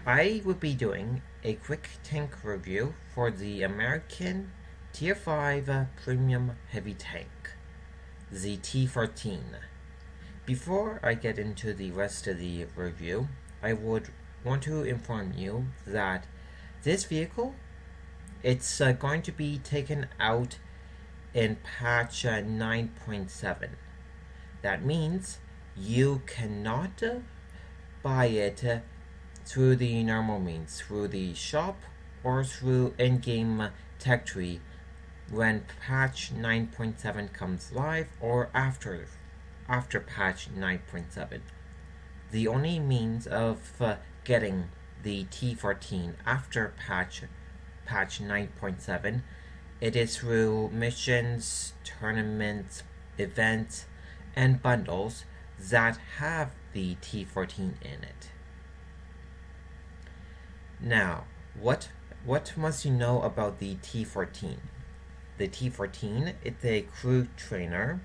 I will be doing a quick tank review for the American Tier 5 Premium Heavy Tank, the T14. Before I get into the rest of the review, I would want to inform you that this vehicle, it's going to be taken out in patch 9.7. That means you cannot buy it through the normal means, through the shop or through in-game tech tree when patch 9.7 comes live or after patch 9.7. The only means of getting the T14 after patch 9.7, it is through missions, tournaments, events, and bundles that have the T14 in it. Now, what must you know about the T14? The T14 is a crew trainer,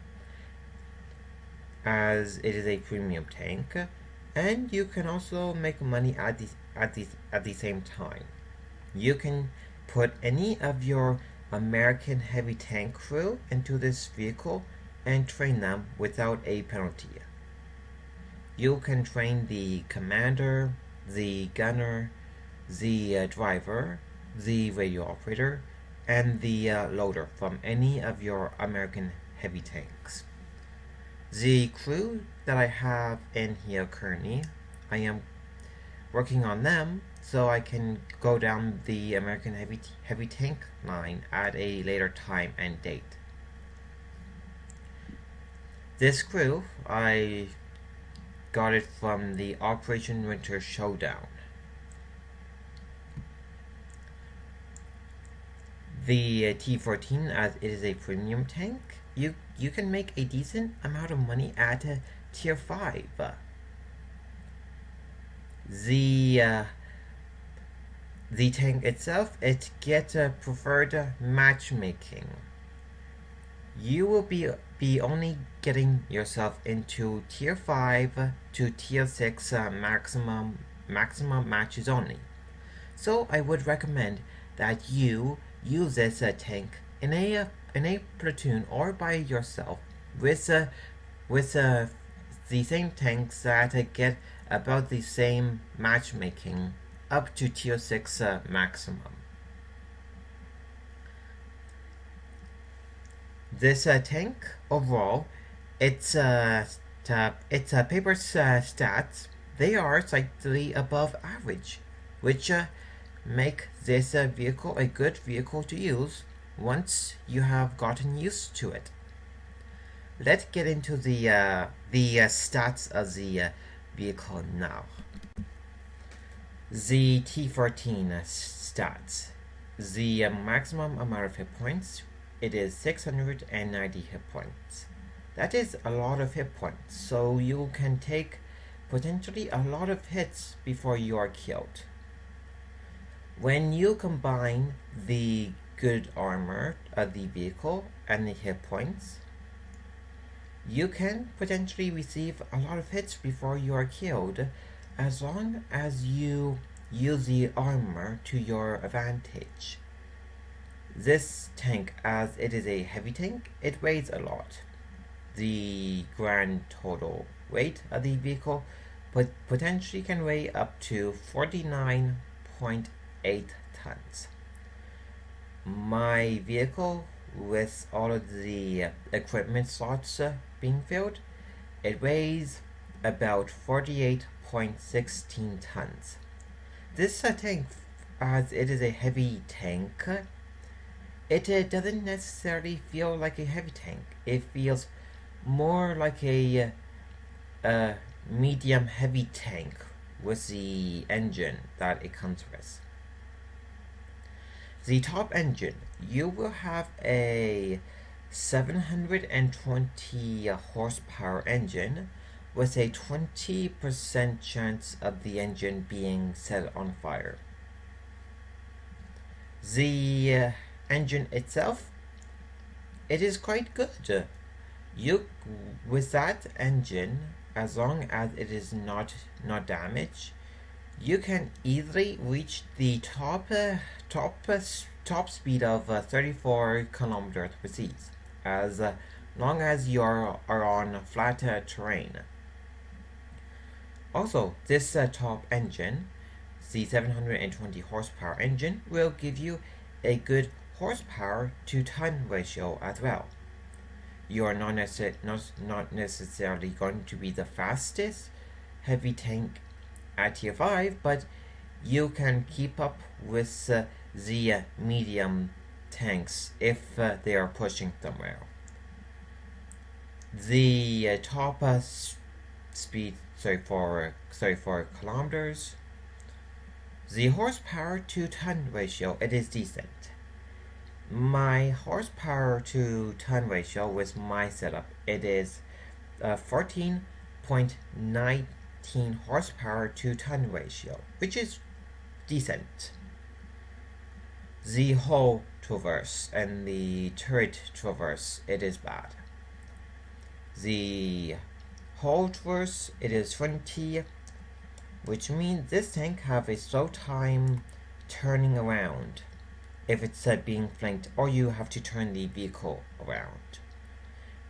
as it is a premium tank, and you can also make money at the same time. You can put any of your American heavy tank crew into this vehicle and train them without a penalty. You can train the commander, the gunner, the driver, the radio operator, and the loader from any of your American heavy tanks. The crew that I have in here currently, I am working on them so I can go down the American heavy tank line at a later time and date. This crew, I got it from the Operation Winter Showdown. The T14, as it is a premium tank, you can make a decent amount of money at Tier 5. The tank itself, it gets preferred matchmaking. You will be only getting yourself into Tier 5 to Tier 6 maximum matches only. So I would recommend that you use this tank in a platoon or by yourself with the same tanks that get about the same matchmaking up to Tier 6 maximum. This tank overall, its paper stats, they are slightly above average, which make this vehicle a good vehicle to use once you have gotten used to it. Let's get into the stats of the vehicle now. The T14 stats. The maximum amount of hit points, it is 690 hit points. That is a lot of hit points, so you can take potentially a lot of hits before you are killed. When you combine the good armor of the vehicle and the hit points, you can potentially receive a lot of hits before you are killed, as long as you use the armor to your advantage. This tank, as it is a heavy tank, it weighs a lot. The grand total weight of the vehicle potentially can weigh up to 49.8 tons. My vehicle, with all of the equipment slots being filled, it weighs about 48.16 tons. This tank, as it is a heavy tank, it doesn't necessarily feel like a heavy tank. It feels more like a medium heavy tank with the engine that it comes with. The top engine, you will have a 720 horsepower engine with a 20% chance of the engine being set on fire. The engine itself, it is quite good. With that engine, as long as it is not damaged, You can easily reach the top speed of 34 kilometers per seas, as long as you are on flat terrain. Also, this top engine, the 720 horsepower engine, will give you a good horsepower to ton ratio as well. You are not necessarily going to be the fastest heavy tank at Tier 5, but you can keep up with the medium tanks if they are pushing somewhere. The top speed, for kilometers. The horsepower to ton ratio, it is decent. My horsepower to ton ratio with my setup, it is 14.19 horsepower to ton ratio, which is decent. The hull traverse and the turret traverse, it is bad. The hull traverse, it is 20, which means this tank have a slow time turning around if it's being flanked, or you have to turn the vehicle around.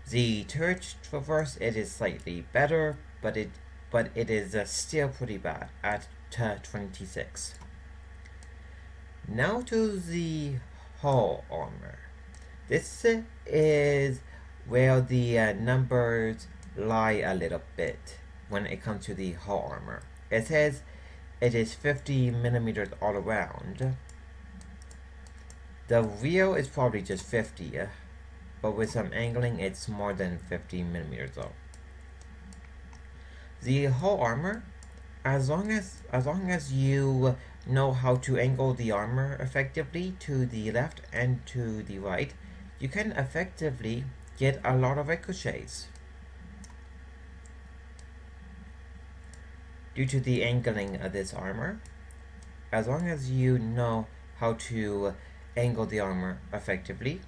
The turret traverse, it is slightly better, but it is still pretty bad at 26. Now to the hull armor. This is where the numbers lie a little bit when it comes to the hull armor. It says it is 50 millimeters all around. The real is probably just 50, but with some angling it's more than 50 millimeters though. The hull armor, as long as you know how to angle the armor effectively to the left and to the right, you can effectively get a lot of ricochets. Due to the angling of this armor, as long as you know how to angle the armor effectively,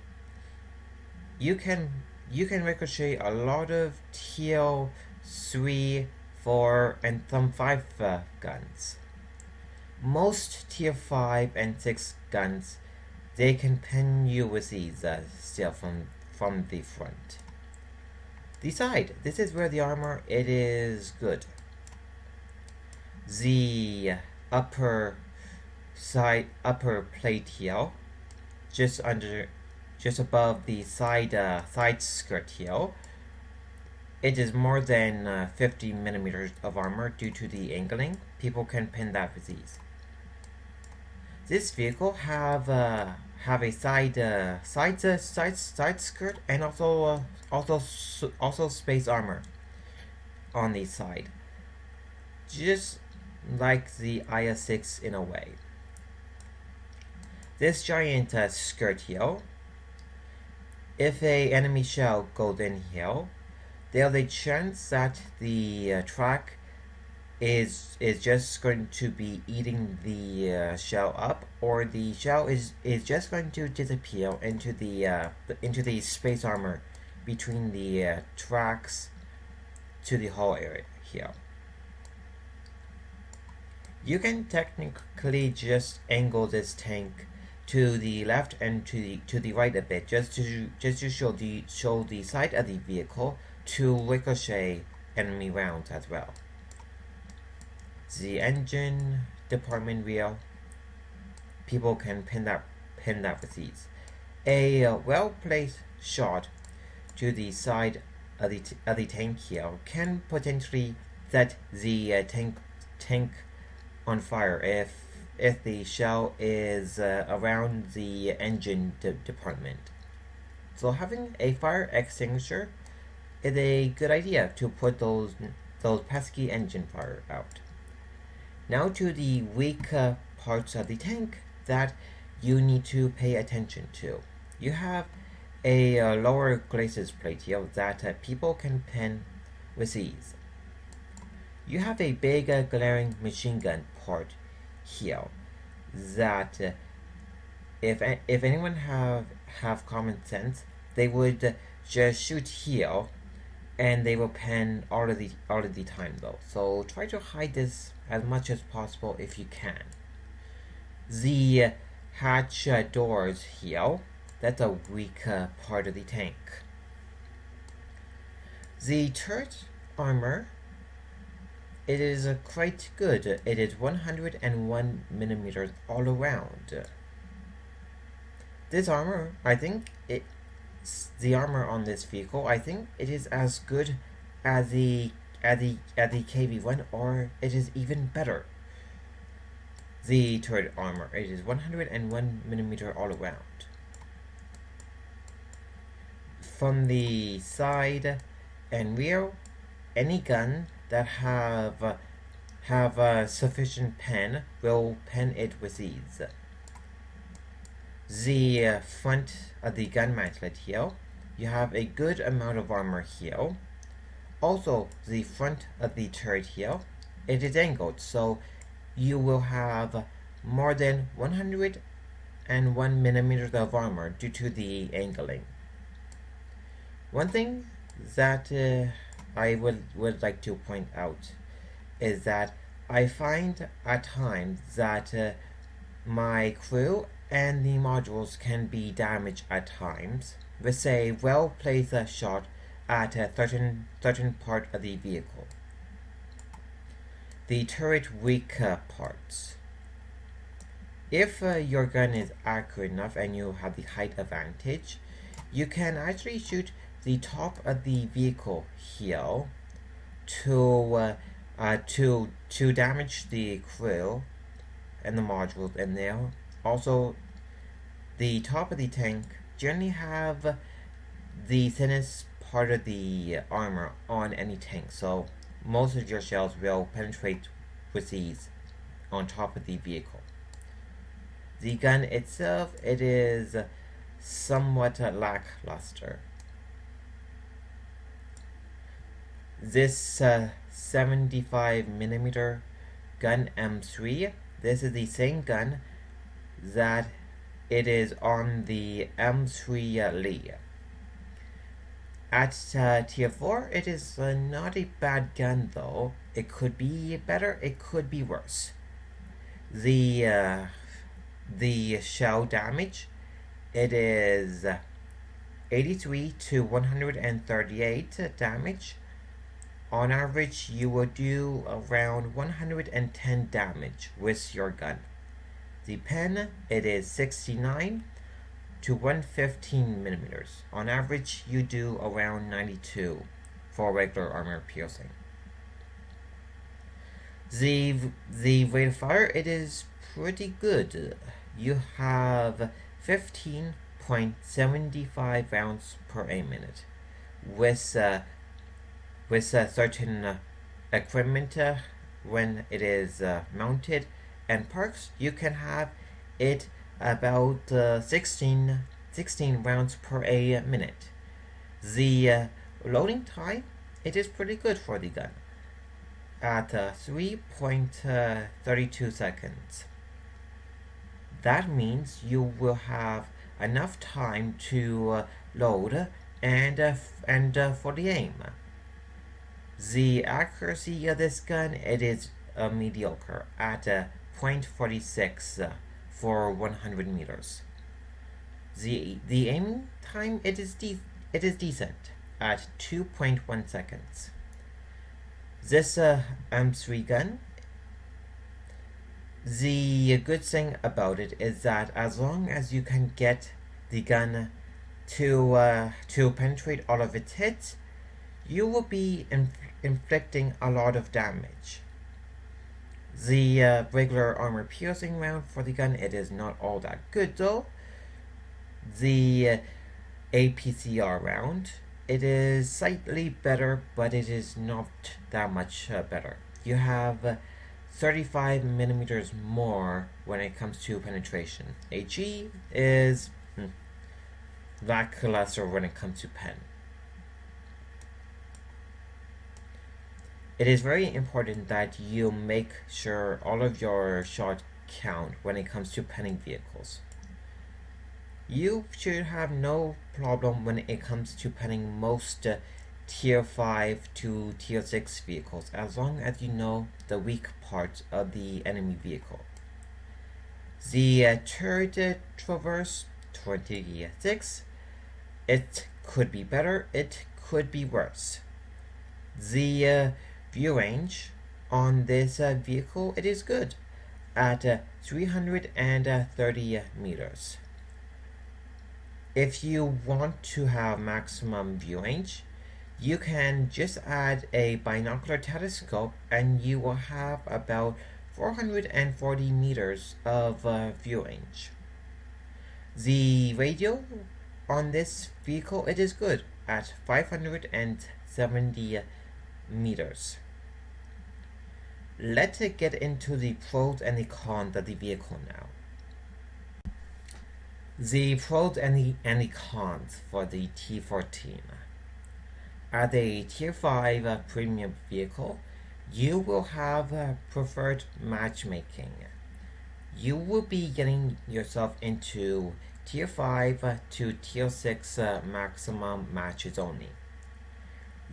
you can ricochet a lot of Tier 3, 4, and some 5 guns. Most Tier 5 and 6 guns, they can pen you with these still from the front. The side, this is where the armor, it is good. The upper plate here, just above the side skirt here, it is more than 50 millimeters of armor due to the angling. People can pin that with ease. This vehicle have a side skirt and also space armor on the side, just like the IS-6 in a way. This giant skirt here, if a enemy shell goes in here, there's a chance that the track is just going to be eating the shell up, or the shell is just going to disappear into the space armor between the tracks to the hull area here. You can technically just angle this tank to the left and to the right a bit, just to show the side of the vehicle to ricochet enemy rounds as well. The engine department rear, people can pin that with ease. A well-placed shot to the side of the tank here can potentially set the tank on fire if the shell is around the engine department. So having a fire extinguisher is a good idea to put those pesky engine fire out. Now to the weak parts of the tank that you need to pay attention to. You have a lower glacis plate here that people can pin with ease. You have a big glaring machine gun part here that if anyone have common sense, they would just shoot here and they will pen all of the time though. So try to hide this as much as possible if you can. The hatch doors here, that's a weak part of the tank. The turret armor, it is quite good. It is 101 millimeters all around. This armor, I think the armor on this vehicle, I think it is as good as the KV1, or it is even better. The turret armor, it is 101 millimeter all around. From the side and rear, any gun that have sufficient pen will pen it with ease. The front of the gun mantlet here, you have a good amount of armor here. Also, the front of the turret here, it is angled, so you will have more than 101 millimeters of armor due to the angling. One thing that I would like to point out is that I find at times that my crew and the modules can be damaged at times with a well-placed shot at a certain part of the vehicle. The turret weak parts. If your gun is accurate enough and you have the height advantage, you can actually shoot the top of the vehicle here to damage the crew and the modules in there. Also, the top of the tank generally have the thinnest part of the armor on any tank, so most of your shells will penetrate with ease on top of the vehicle. The gun itself, it is somewhat lackluster. This 75 millimeter gun M3, this is the same gun that it is on the M3 Lee. At tier 4, it is not a bad gun though. It could be better, it could be worse. The shell damage, it is 83 to 138 damage. On average, you will do around 110 damage with your gun. The pen, it is 69 to 115 millimeters. On average, you do around 92 for regular armor piercing. The rate of fire, it is pretty good. You have 15.75 rounds per a minute. With certain equipment when it is mounted and perks, you can have it about 16 rounds per a minute. The loading time, it is pretty good for the gun at 3.32 seconds. That means you will have enough time to load and for the aim. The accuracy of this gun, it is mediocre at 0.46 for 100 meters. The aiming time, it is decent at 2.1 seconds. This M3 gun, the good thing about it is that as long as you can get the gun to penetrate all of its hits, you will be inflicting a lot of damage. The regular armor piercing round for the gun, it is not all that good though. The APCR round, it is slightly better, but it is not that much better. You have 35 millimeters more when it comes to penetration. HE is lackluster when it comes to pen. It is very important that you make sure all of your shots count when it comes to penning vehicles. You should have no problem when it comes to penning most Tier 5 to Tier 6 vehicles as long as you know the weak parts of the enemy vehicle. The third Traverse 26, it could be better, it could be worse. The view range on this vehicle, it is good at 330 meters. If you want to have maximum view range, you can just add a binocular telescope and you will have about 440 meters of view range. The radio on this vehicle, it is good at 570 meters. Let's get into the pros and the cons of the vehicle now. The pros and the cons for the T14. As a Tier 5 premium vehicle, you will have preferred matchmaking. You will be getting yourself into Tier 5 to Tier 6 maximum matches only.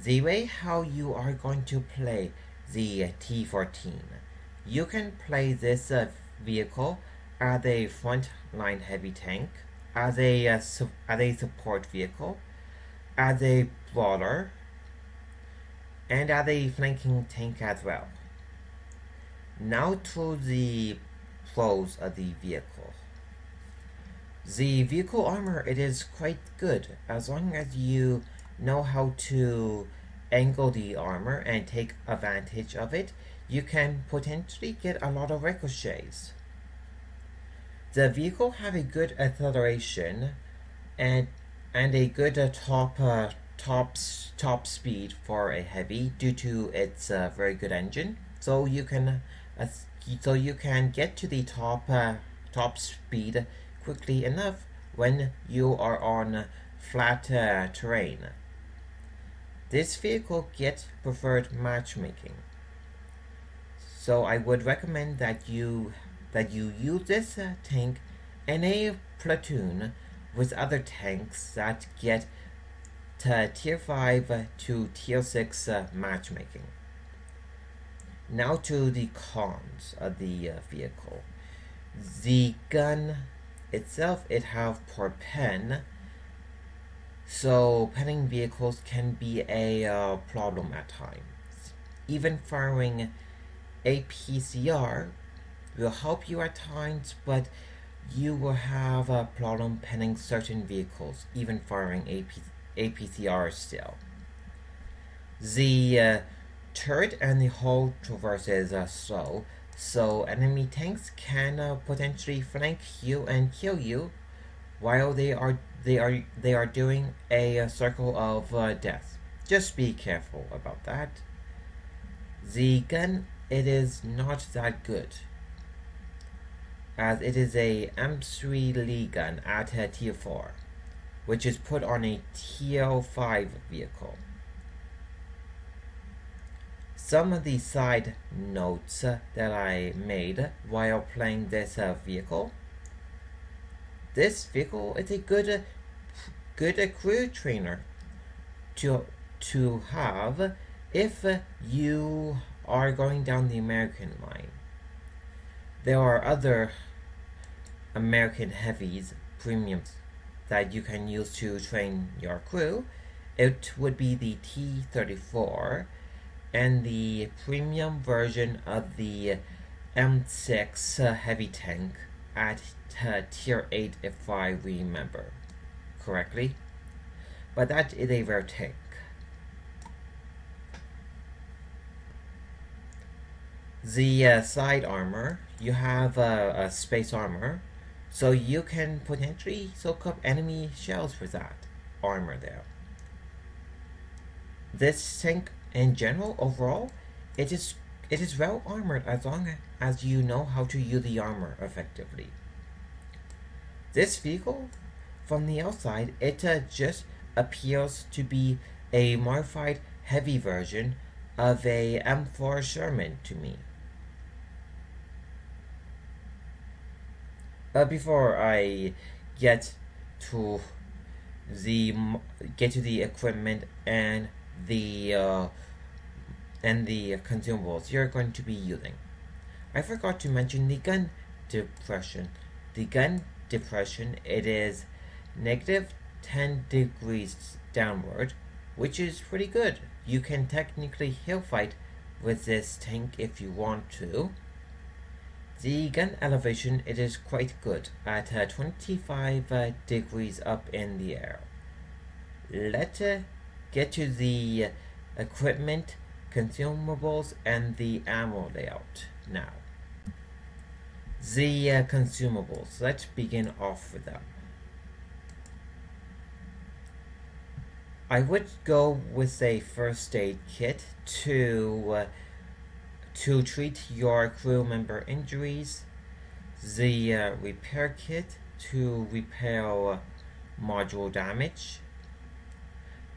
The way how you are going to play the T14, you can play this vehicle as a frontline heavy tank, as a support vehicle, as a brawler, and as a flanking tank as well. Now to the pros of the vehicle. The vehicle armor, it is quite good as long as you know how to angle the armor and take advantage of it. You can potentially get a lot of ricochets. The vehicle have a good acceleration and a good top speed for a heavy due to its very good engine. So you can get to the top speed quickly enough when you are on flat terrain. This vehicle gets preferred matchmaking. So I would recommend that you use this tank in a platoon with other tanks that get to Tier 5 to Tier 6 matchmaking. Now to the cons of the vehicle. The gun itself, it have poor pen, so penning vehicles can be a problem at times. Even firing APCR will help you at times, but you will have a problem penning certain vehicles, even firing APCR still. The turret and the whole traverse is slow, so enemy tanks can potentially flank you and kill you while they are doing a circle of death. Just be careful about that. The gun, it is not that good, as it is a M3 Lee gun at a Tier 4, which is put on a Tier 5 vehicle. Some of the side notes that I made while playing this vehicle. This vehicle is a good crew trainer to have if you are going down the American line. There are other American heavies, premiums, that you can use to train your crew. It would be the T34 and the premium version of the M6 heavy tank at Tier 8 if I remember correctly. But that is a rare tank. The side armor, you have a space armor, so you can potentially soak up enemy shells with that armor there. This tank in general, overall, it is well armored as long as you know how to use the armor effectively. This vehicle, from the outside, it just appears to be a modified heavy version of a M4 Sherman to me. Before I get to the equipment and the consumables you're going to be using. I forgot to mention the gun depression. The gun depression, it is negative 10 degrees downward, which is pretty good. You can technically hill fight with this tank if you want to. The gun elevation, it is quite good at 25 degrees up in the air. Let's get to the equipment, consumables, and the ammo layout now. The consumables, let's begin off with them. I would go with a first aid kit to treat your crew member injuries, the repair kit to repair module damage,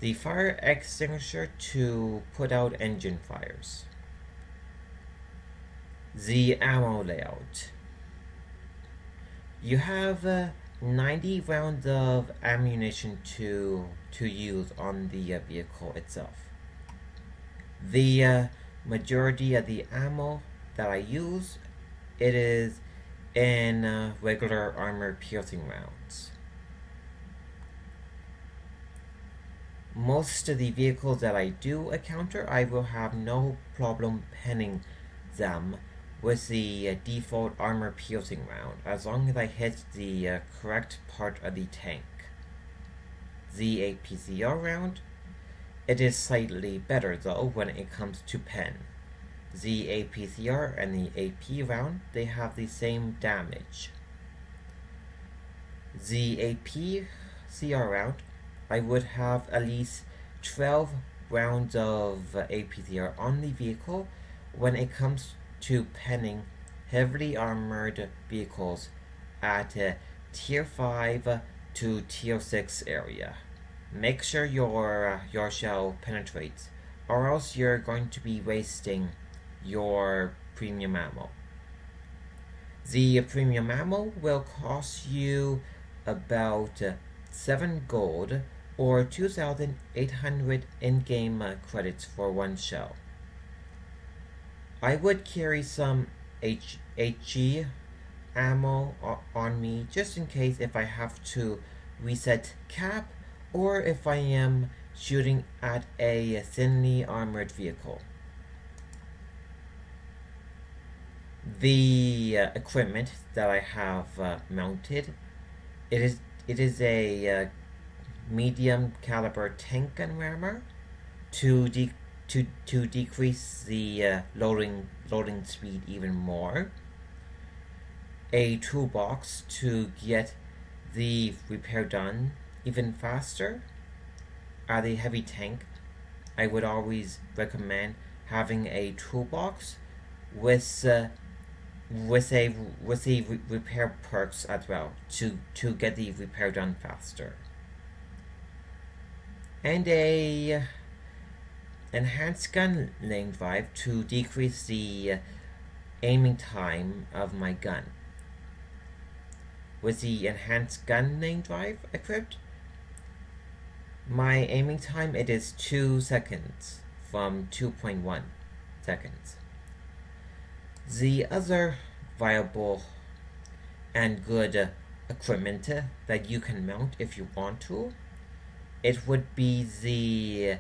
the fire extinguisher to put out engine fires, the ammo layout. You have 90 rounds of ammunition to use on the vehicle itself. The majority of the ammo that I use, it is in regular armor piercing rounds. Most of the vehicles that I do encounter, I will have no problem penning them with the default armor piercing round, as long as I hit the correct part of the tank. The APCR round, it is slightly better though when it comes to pen. The APCR and the AP round, they have the same damage. The APCR round, I would have at least 12 rounds of APCR on the vehicle when it comes to penning heavily armored vehicles at tier 5 to tier 6 area. Make sure your shell penetrates, or else you're going to be wasting your premium ammo. The premium ammo will cost you about 7 gold or 2,800 in-game credits for one shell. I would carry some HG ammo on me just in case if I have to reset cap or if I am shooting at a thinly armored vehicle. The equipment that I have mounted, it is a medium caliber tank gun rammer to decrease the loading speed even more. A toolbox to get the repair done even faster. At a heavy tank, I would always recommend having a toolbox with repair perks as well to get the repair done faster. And a enhanced gun lane drive to decrease the aiming time of my gun. With the enhanced gun lane drive equipped, my aiming time, it is 2 seconds from 2.1 seconds. The other viable and good equipment that you can mount if you want to, it would be the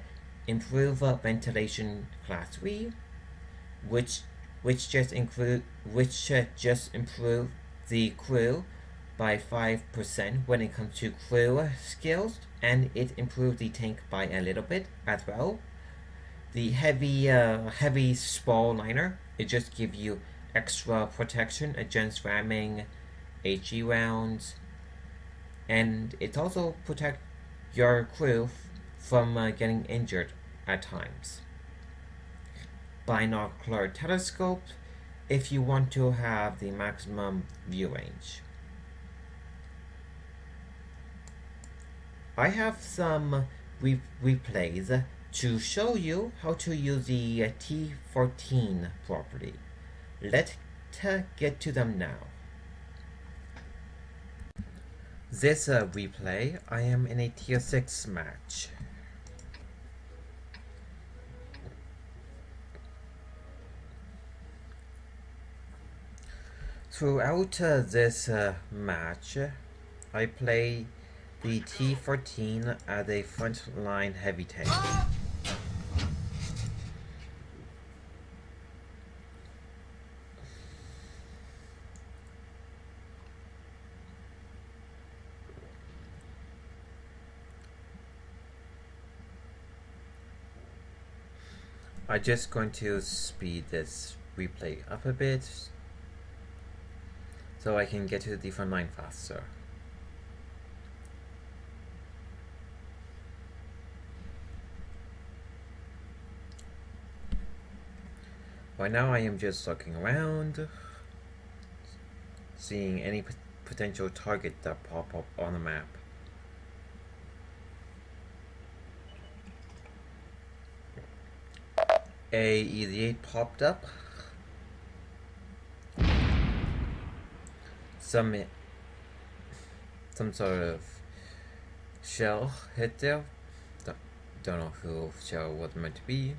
improved ventilation class 3, which just improve the crew by 5% when it comes to crew skills, and it improved the tank by a little bit as well. The heavy spall liner, it just gives you extra protection against ramming HE rounds, and it also protects your crew from getting injured at times. Binocular telescope if you want to have the maximum view range. I have some replays to show you how to use the T14 property. Let's get to them now. This replay, I am in a tier 6 match. Throughout this match, I play the T14 as a frontline heavy tank. I'm just going to speed this replay up a bit so I can get to the front line faster. Right now I am just looking around, seeing any potential target that pop up on the map. A EZ8 popped up. Some sort of shell hit there. Don't know who shell was meant to be.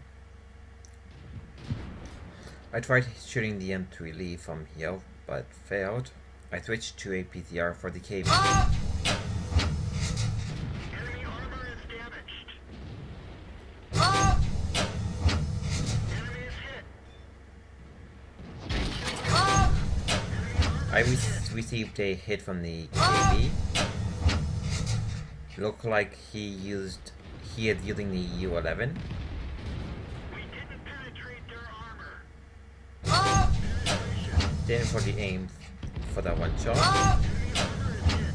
I tried shooting the M3 Lee from here, but failed. I switched to a PCR for the KV. Enemy armor is damaged. Enemy is hit. I received a hit from the KV. Looked like he is using the U11. We didn't penetrate their armor. Didn't for the aim for that one shot. Enemy armor is hit.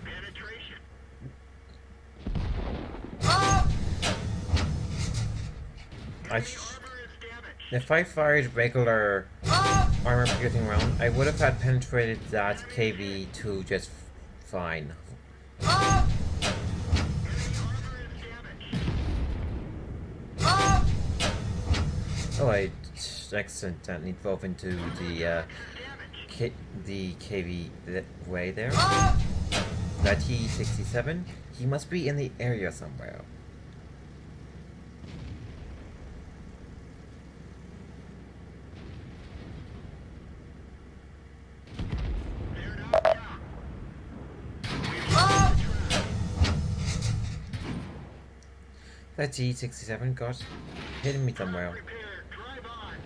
Penetration. If Armor is damaged. I fired regular armor piercing round, I would have had penetrated that KV2 just fine. Enemy armor is damaged. Oh, I accidentally drove into the KV way there. That T67, he must be in the area somewhere. They're knocked down. We've lost the track. That T67 got hit me somewhere. Prepared. Drive on.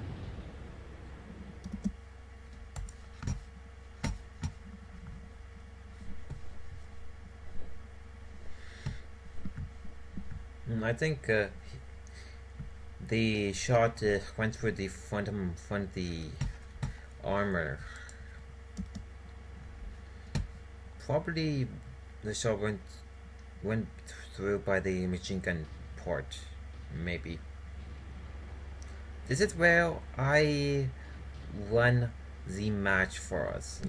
I think the shot went through the front the armor. Probably the shot went through by the machine gun port, maybe. This is where I won the match for us.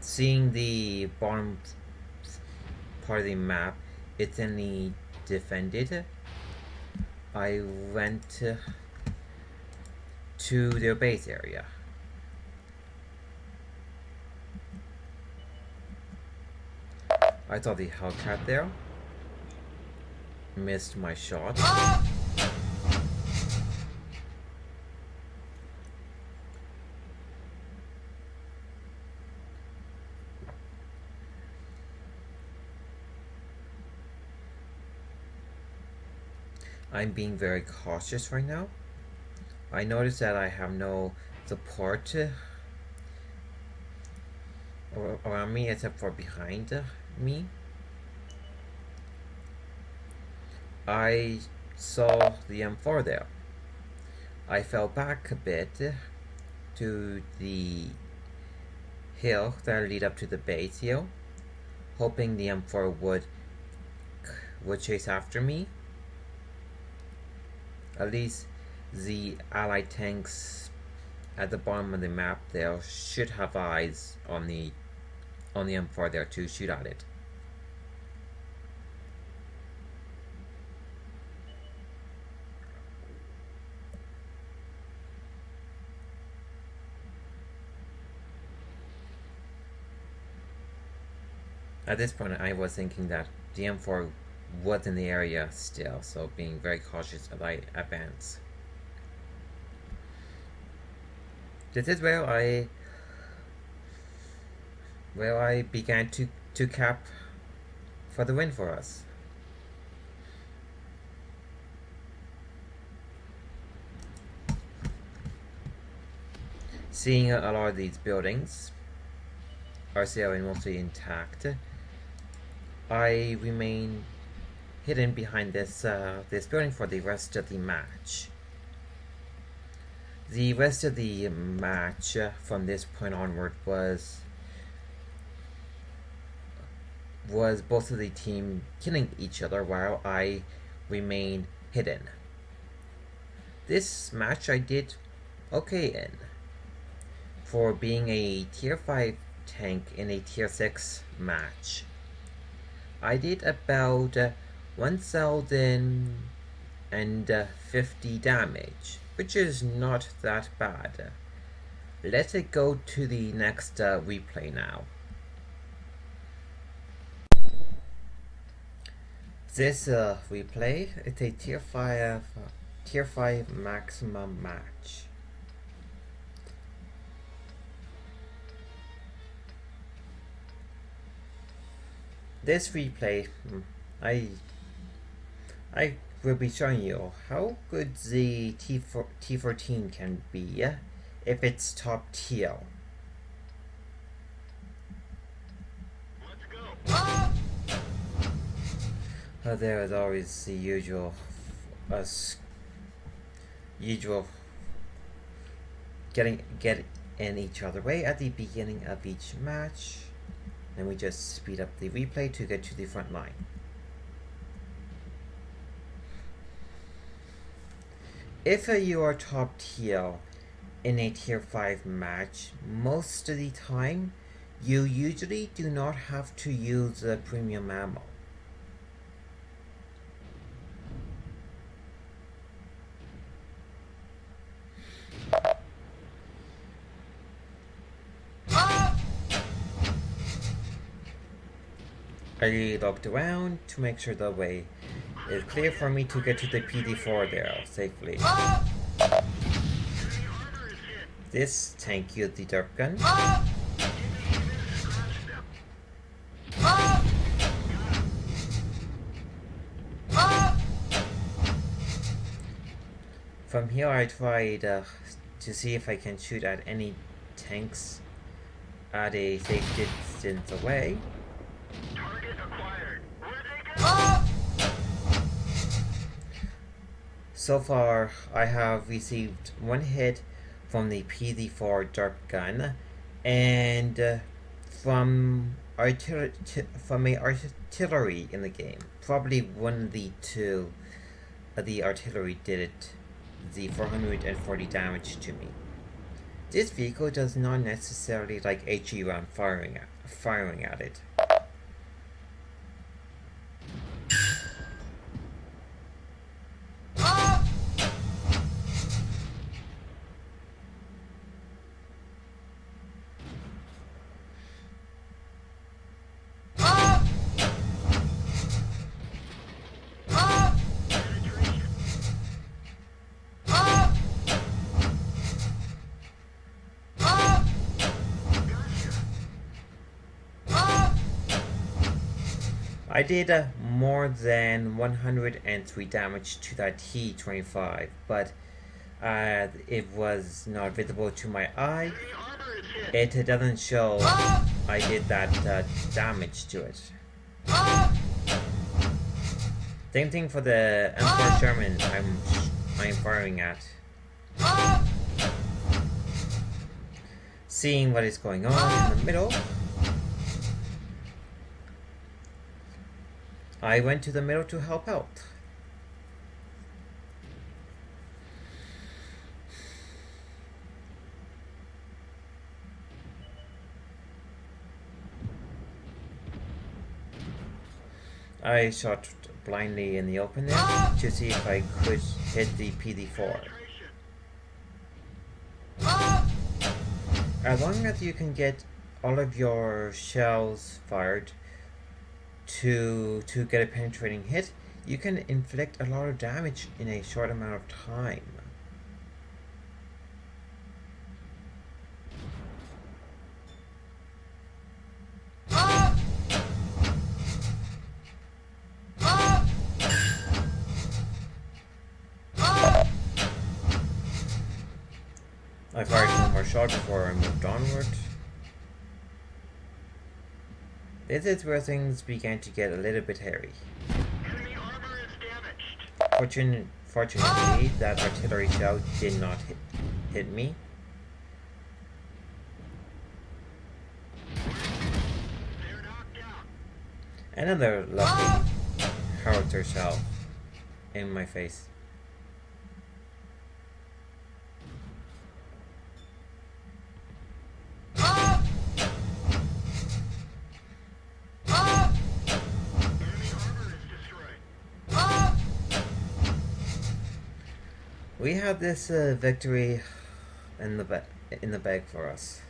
Seeing the bottom part of the map, it's thinly defended. I went to their base area. I saw the Hellcat there. Missed my shot. I'm being very cautious right now. I noticed that I have no support around me except for behind me. I saw the M4 there. I fell back a bit to the hill that lead up to the base hill, hoping the M4 would chase after me. At least the allied tanks at the bottom of the map there should have eyes on the M4 there to shoot at it. At this point, I was thinking that the M4 was in the area still, so being very cautious as I advance. This is where I began to cap for the win for us. Seeing a lot of these buildings are still mostly intact, I remain hidden behind this building for the rest of the match. The rest of the match from this point onward was both of the team killing each other while I remained hidden. This match I did okay in for being a tier 5 tank in a tier 6 match. I did about 1050 damage, which is not that bad. Let's go to the next replay now. This replay is a tier 5 maximum match. This replay, I will be showing you how good the T14 can be if it's top tier. Let's go. There is always the usual get in each other way at the beginning of each match. Then we just speed up the replay to get to the front line. If you are top tier in a tier 5 match, most of the time you usually do not have to use premium ammo. I looked around to make sure the way is clear for me to get to the PD4 there safely. This tank used the derp gun. From here I tried to see if I can shoot at any tanks at a safe distance away. Target acquired. Where'd they go? So far, I have received one hit from the PD4 derp gun, and from a artillery in the game. Probably one of the two. The artillery did it. The 440 damage to me. This vehicle does not necessarily like HE round firing at it. I did more than 103 damage to that T25, but it was not visible to my eye. It doesn't show I did that damage to it. Same thing for the M4 Sherman I'm firing at. Seeing what is going on in the middle, I went to the middle to help out. I shot blindly in the open there to see if I could hit the PD4. As long as you can get all of your shells fired to get a penetrating hit, you can inflict a lot of damage in a short amount of time. I fired one more shot before I moved onward. This is where things began to get a little bit hairy. Enemy armor is damaged. Fortunately, that artillery shell did not hit me. They're knocked out. Another lucky howitzer shell in my face. Enemy armor is destroyed. We have this victory in the bag for us.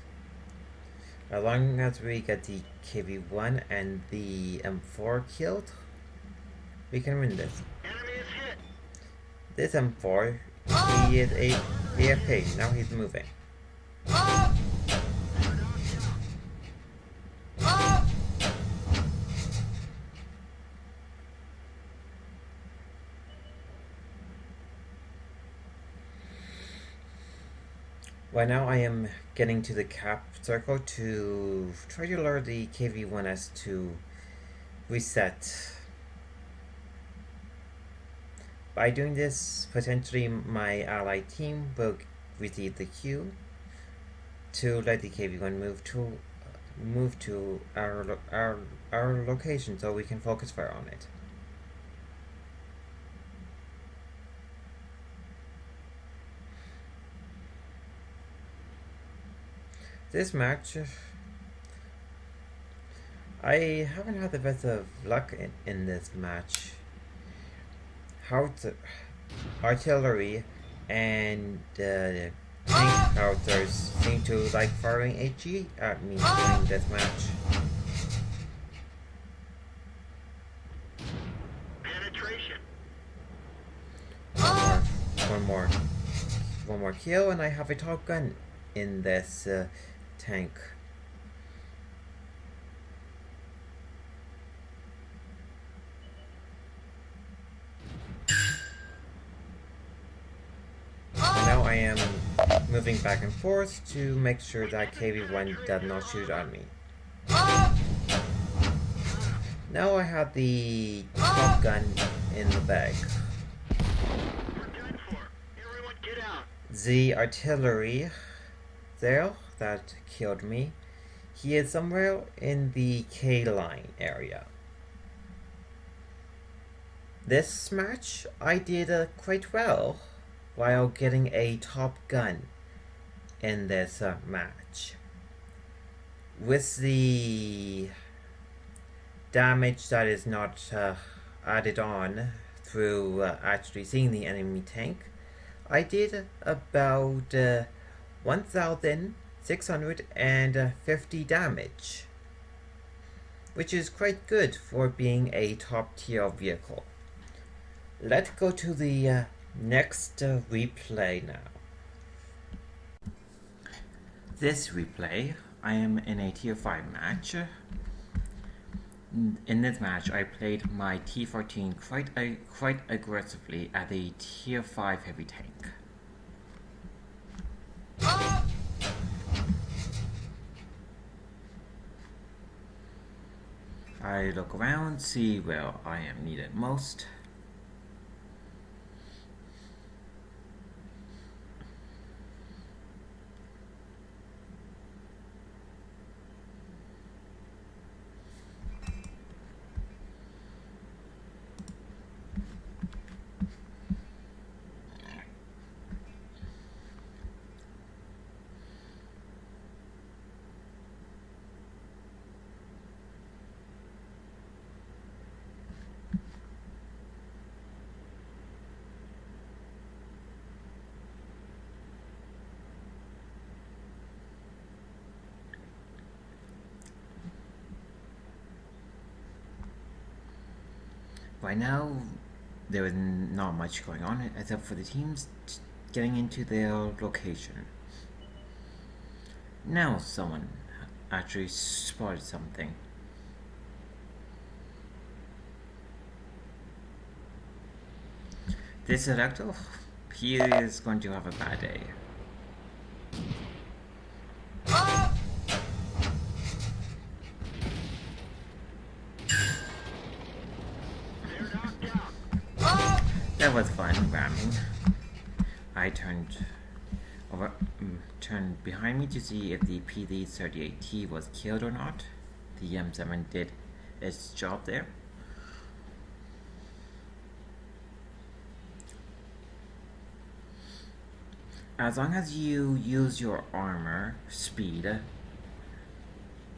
As long as we get the KV-1 and the M4 killed, we can win this. Enemy is hit. This M4, he is AFK, now he's moving. They're knocked out. Right now I am getting to the cap circle to try to lure the KV-1S to reset. By doing this, potentially my allied team will receive the cue to let the KV-1 move to our location so we can focus fire on it. This match, I haven't had the best of luck in this match. Artillery and tank howitzers seem to like firing HE at me during this match. Penetration. One more kill, and I have a top gun in this tank. And now I am moving back and forth to make sure that KV-1 does not shoot on me. Now I have the top gun in the bag. We're done for. Everyone get out. The artillery there that killed me, he is somewhere in the K-line area. This match I did quite well while getting a top gun in this match. With the damage that is not added on through actually seeing the enemy tank, I did about 1,650 damage, which is quite good for being a top tier vehicle. Let's go to the next replay now. This replay, I am in a tier 5 match. In this match, I played my T14 quite aggressively as a tier 5 heavy tank. I look around, see where I am needed most. Right now, there is not much going on except for the teams getting into their location. Now someone actually spotted something. This electro, he is going to have a bad day. They're knocked out. That was fun ramming. I turned behind me to see if the PD-38T was killed or not. The M7 did its job there. As long as you use your armor, speed,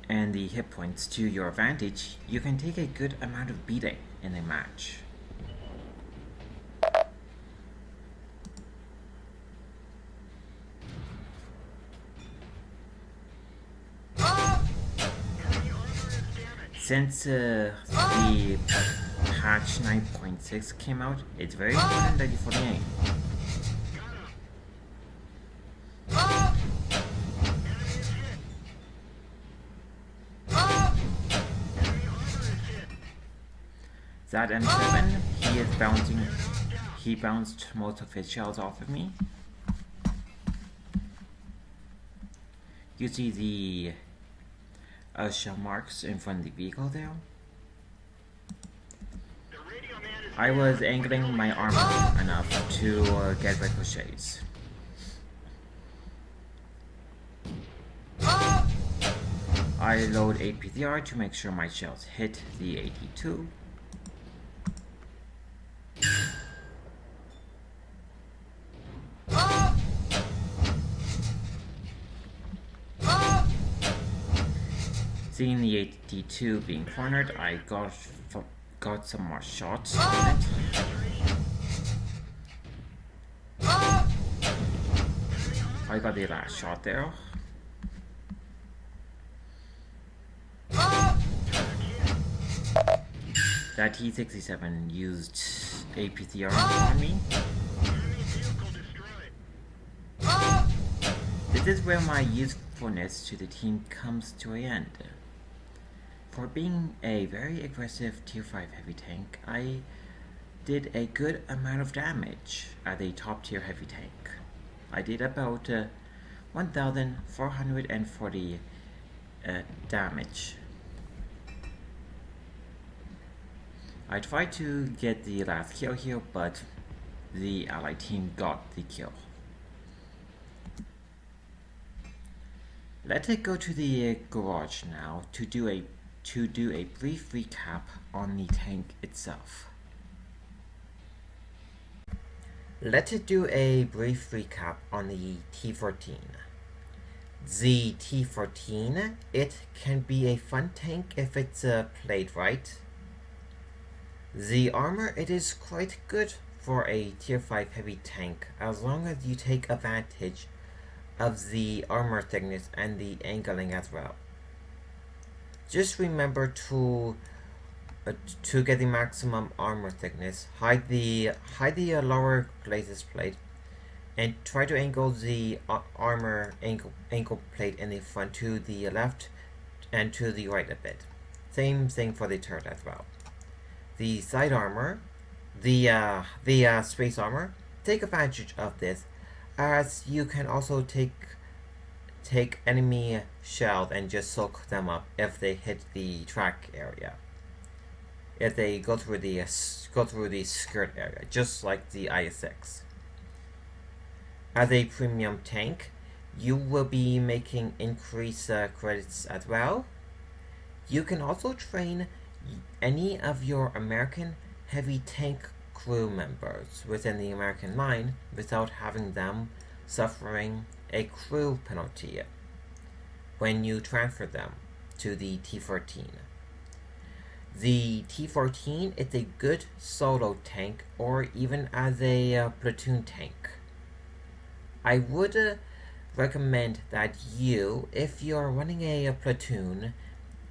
and the hit points to your advantage, you can take a good amount of beating in a match. Since the patch 9.6 came out, it's very important that you follow the aim. That M7, he is bouncing. He bounced most of his shells off of me. You see the shell marks in front of the vehicle there. I was angling my armor enough to get ricochets. I load a PTR to make sure my shells hit the 82. Seeing the 82 being cornered, I got some more shots on it. I got the last shot there. That T67 used a PTR on me. This is where my usefulness to the team comes to an end. For being a very aggressive tier 5 heavy tank, I did a good amount of damage as a top tier heavy tank. I did about 1,440 damage. I tried to get the last kill here, but the allied team got the kill. Let's go to the garage now to do a brief recap on the tank itself. Let's do a brief recap on the T14. The T14, it can be a fun tank if it's played right. The armor, it is quite good for a tier 5 heavy tank as long as you take advantage of the armor thickness and the angling as well. Just remember to get the maximum armor thickness, hide the lower glazes plate, and try to angle the armor angle plate in the front to the left and to the right a bit. Same thing for the turret as well. The side armor, the space armor, take advantage of this, as you can also take enemy shells and just soak them up if they hit the track area. If they go through the skirt area, just like the IS-6. As a premium tank, you will be making increased credits as well. You can also train any of your American heavy tank crew members within the American line without having them suffering a crew penalty when you transfer them to the T14. The T14 is a good solo tank or even as a platoon tank. I would recommend that you, if you're running a platoon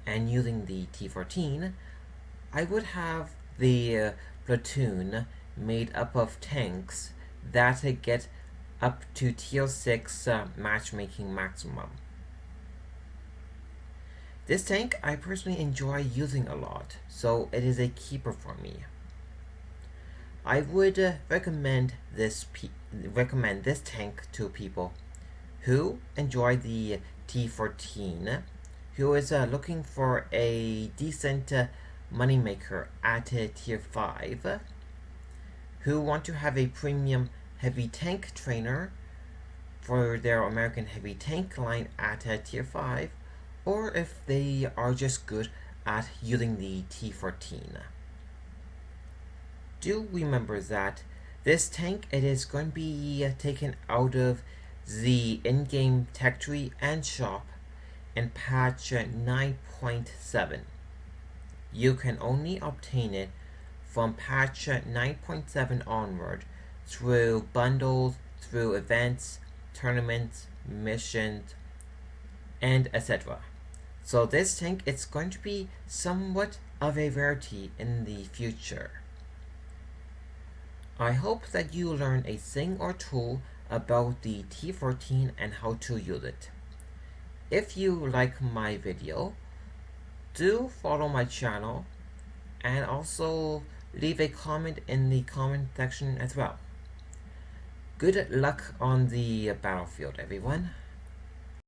and using the T14, I would have the platoon made up of tanks that get up to tier 6 matchmaking maximum. This tank I personally enjoy using a lot, so it is a keeper for me. I would recommend this tank to people who enjoy the T14, who is looking for a decent moneymaker at tier 5, who want to have a premium heavy tank trainer for their American heavy tank line at tier 5, or if they are just good at using the T14. Do remember that this tank, it is going to be taken out of the in-game tech tree and shop in patch 9.7. You can only obtain it from patch 9.7 onward through bundles, through events, tournaments, missions, and etc. So this tank, it's going to be somewhat of a rarity in the future. I hope that you learn a thing or two about the T14 and how to use it. If you like my video, do follow my channel and also leave a comment in the comment section as well. Good luck on the battlefield, everyone.